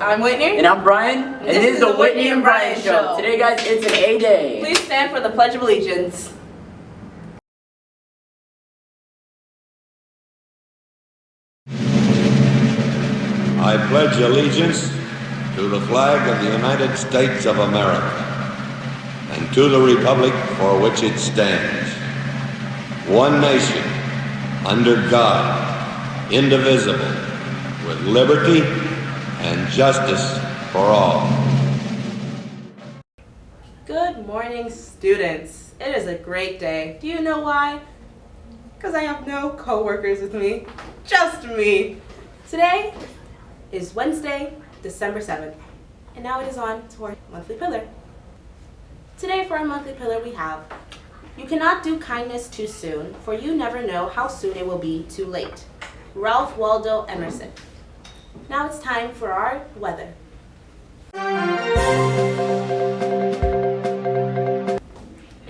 I'm Whitney. And I'm Brian. And this is the Whitney and Brian Show. Today, guys, it's an A Day. Please stand for the Pledge of Allegiance. I pledge allegiance to the flag of the United States of America and to the republic for which it stands, one nation, under God, indivisible, with liberty and justice for all. Good morning, students. It is a great day. Do you know why? Because I have no co-workers with me, just me. Today is Wednesday, December 7th, and now it is on to our monthly pillar. Today for our monthly pillar we have, you cannot do kindness too soon, for you never know how soon it will be too late. Ralph Waldo Emerson. Now it's time for our weather. And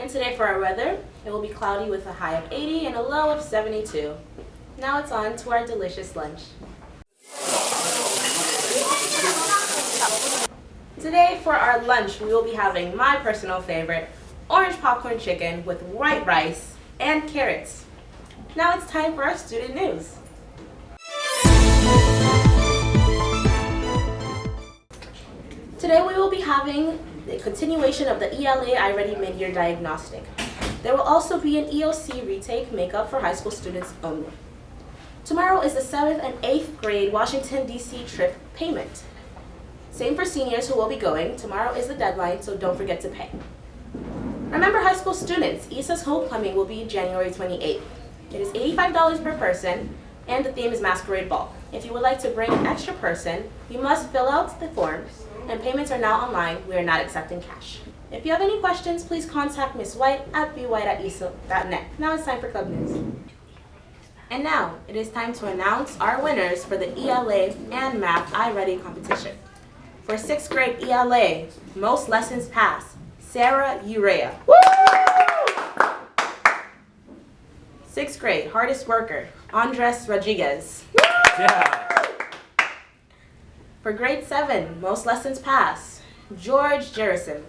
today for our weather, it will be cloudy with a high of 80 and a low of 72. Now it's on to our delicious lunch. Today for our lunch, we will be having my personal favorite, orange popcorn chicken with white rice and carrots. Now it's time for our student news. Today we will be having the continuation of the ELA iReady Mid-Year Diagnostic. There will also be an EOC retake makeup for high school students only. Tomorrow is the 7th and 8th grade Washington, D.C. trip payment. Same for seniors who will be going. Tomorrow is the deadline, so don't forget to pay. Remember, high school students, ESA's homecoming will be January 28th. It is $85 per person, and the theme is Masquerade Ball. If you would like to bring an extra person, you must fill out the forms, and payments are now online. We are not accepting cash. If you have any questions, please contact Ms. White at bwhite@esa.net. Now it's time for Club News. And now, it is time to announce our winners for the ELA and Math iReady competition. For 6th grade ELA, most lessons passed, Sarah Urea. 6th grade, hardest worker, Andres Rodriguez. Yeah. For grade 7, most lessons passed, George Jerison.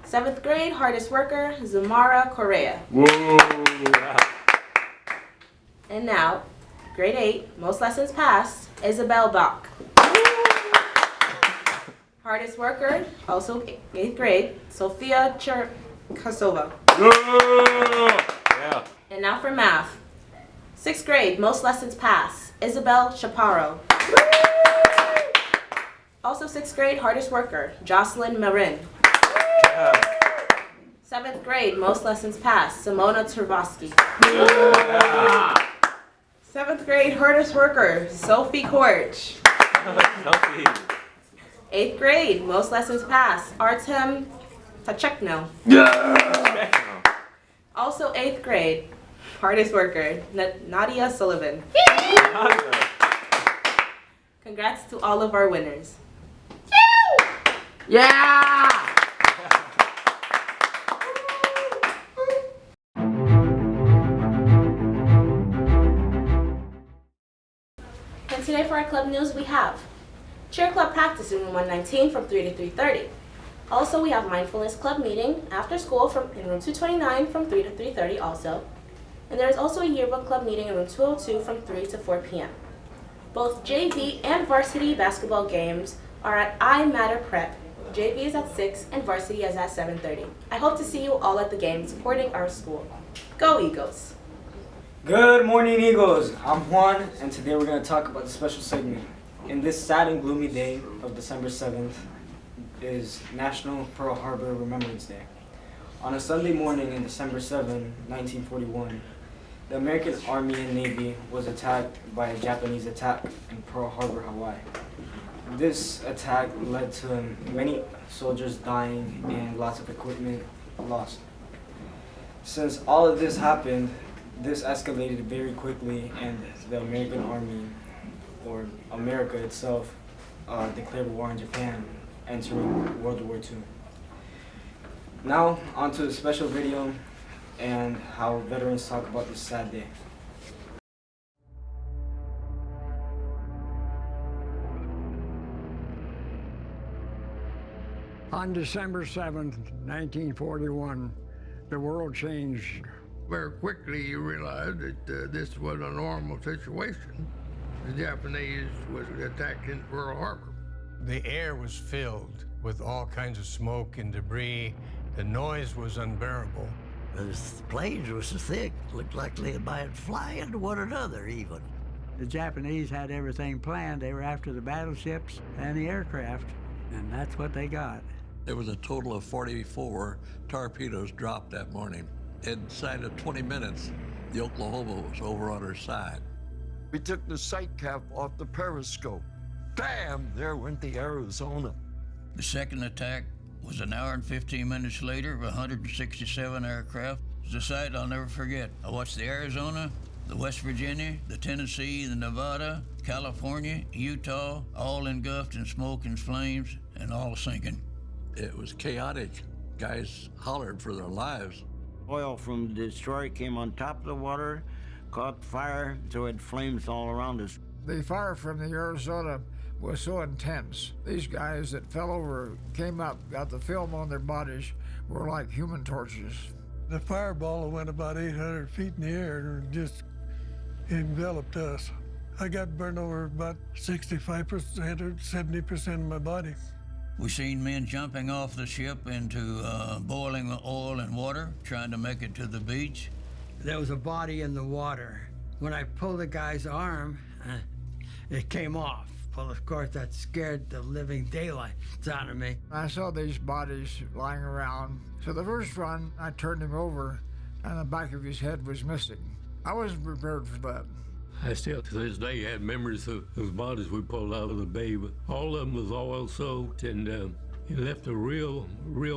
7th grade, hardest worker, Zamara Correa. And now, grade 8, most lessons passed, Isabel Bach. Hardest worker, also 8th grade, Sofia Cherkasova. Yeah. And now for math. 6th grade, most lessons passed, Isabel Chaparro. Also 6th grade, hardest worker, Jocelyn Marin. 7th grade, most lessons passed, Simona Tervosky. 7th grade, hardest worker, Sophie Korch. 8th grade, most lessons passed, Artem Tachekno. Also 8th grade, hardest worker, Nadia Sullivan. Congrats to all of our winners. Yeah! And today for our club news we have Cheer Club practice in room 119 from 3 to 3:30. Also, we have Mindfulness Club meeting after school in room 229 from 3 to 3:30 also. And there is also a Yearbook Club meeting in room 202 from 3 to 4 p.m. Both JV and varsity basketball games are at I Matter Prep. JV is at 6 and varsity is at 7:30. I hope to see you all at the game supporting our school. Go Eagles! Good morning, Eagles. I'm Juan, and today we're going to talk about the special segment. In this sad and gloomy day of December 7th is National Pearl Harbor Remembrance Day. On a Sunday morning in December 7, 1941, the American Army and Navy was attacked by a Japanese attack in Pearl Harbor, Hawaii. This attack led to many soldiers dying and lots of equipment lost. Since all of this happened, this escalated very quickly, and the American Army, or America itself, declared war on Japan, entering World War II. Now, onto the special video and how veterans talk about this sad day. On December 7th, 1941, the world changed. Very quickly you realized that this was a normal situation. The Japanese was attacking Pearl Harbor. The air was filled with all kinds of smoke and debris. The noise was unbearable. The planes were so thick, looked like they might fly into one another even. The Japanese had everything planned. They were after the battleships and the aircraft, and that's what they got. There was a total of 44 torpedoes dropped that morning. Inside of 20 minutes, the Oklahoma was over on her side. We took the sight cap off the periscope. Bam! There went the Arizona. The second attack was an hour and 15 minutes later of 167 aircraft. It's a sight I'll never forget. I watched the Arizona, the West Virginia, the Tennessee, the Nevada, California, Utah, all engulfed in smoke and flames and all sinking. It was chaotic. Guys hollered for their lives. Oil from the destroyer came on top of the water, caught fire, so it had flames all around us. The fire from the Arizona was so intense. These guys that fell over came up, got the film on their bodies, were like human torches. The fireball went about 800 feet in the air and just enveloped us. I got burned over about 65% or 70% of my body. We seen men jumping off the ship into boiling oil and water, trying to make it to the beach. There was a body in the water. When I pulled the guy's arm, it came off. Well, of course, that scared the living daylights out of me. I saw these bodies lying around. So the first run, I turned him over, and the back of his head was missing. I wasn't prepared for that. I still, to this day, have memories of those bodies we pulled out of the bay, but all of them was oil soaked, and it left a real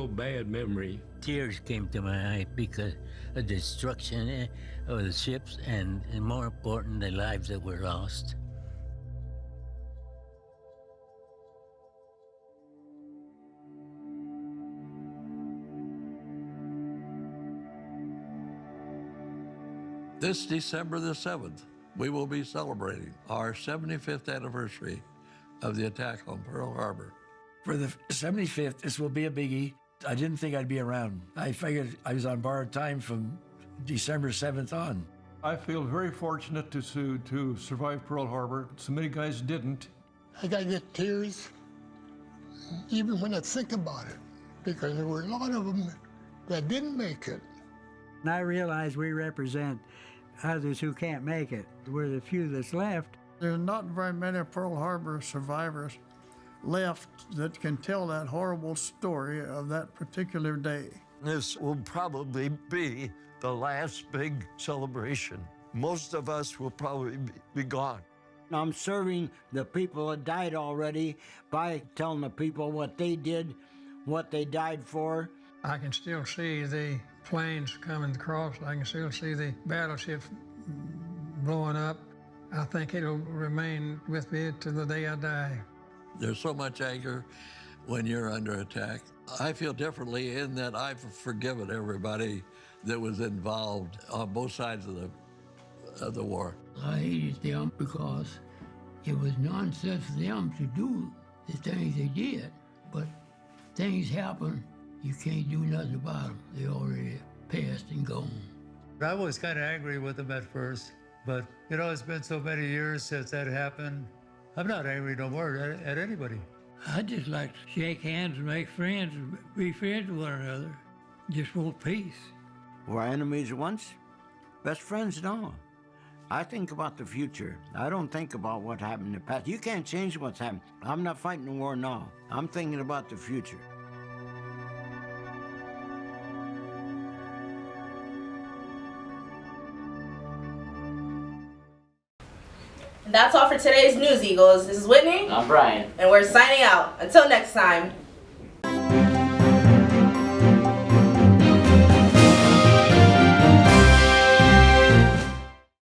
bad memory. Tears came to my eye because of the destruction of the ships and more important, the lives that were lost. This December the 7th, we will be celebrating our 75th anniversary of the attack on Pearl Harbor. For the 75th, this will be a biggie. I didn't think I'd be around. I figured I was on borrowed time from December 7th on. I feel very fortunate to survive Pearl Harbor. So many guys didn't. I gotta get tears, even when I think about it, because there were a lot of them that didn't make it. And I realize we represent others who can't make it. We're the few that's left. There's not very many Pearl Harbor survivors left that can tell that horrible story of that particular day. This will probably be the last big celebration. Most of us will probably be gone. I'm serving the people that died already by telling the people what they did, what they died for. I can still see the planes coming across. I can still see the battleships blowing up. I think it'll remain with me to the day I die. There's so much anger when you're under attack. I feel differently in that I've forgiven everybody that was involved on both sides of the war. I hated them because it was nonsense for them to do the things they did. But things happen, you can't do nothing about them. They already passed and gone. I was kind of angry with them at first, but it's been so many years since that happened. I'm not angry no more at anybody. I just like to shake hands and make friends and be friends with one another. Just want peace. Were enemies once? Best friends now. I think about the future. I don't think about what happened in the past. You can't change what's happened. I'm not fighting the war now. I'm thinking about the future. And that's all for today's News Eagles. This is Whitney. I'm Brian. And we're signing out. Until next time.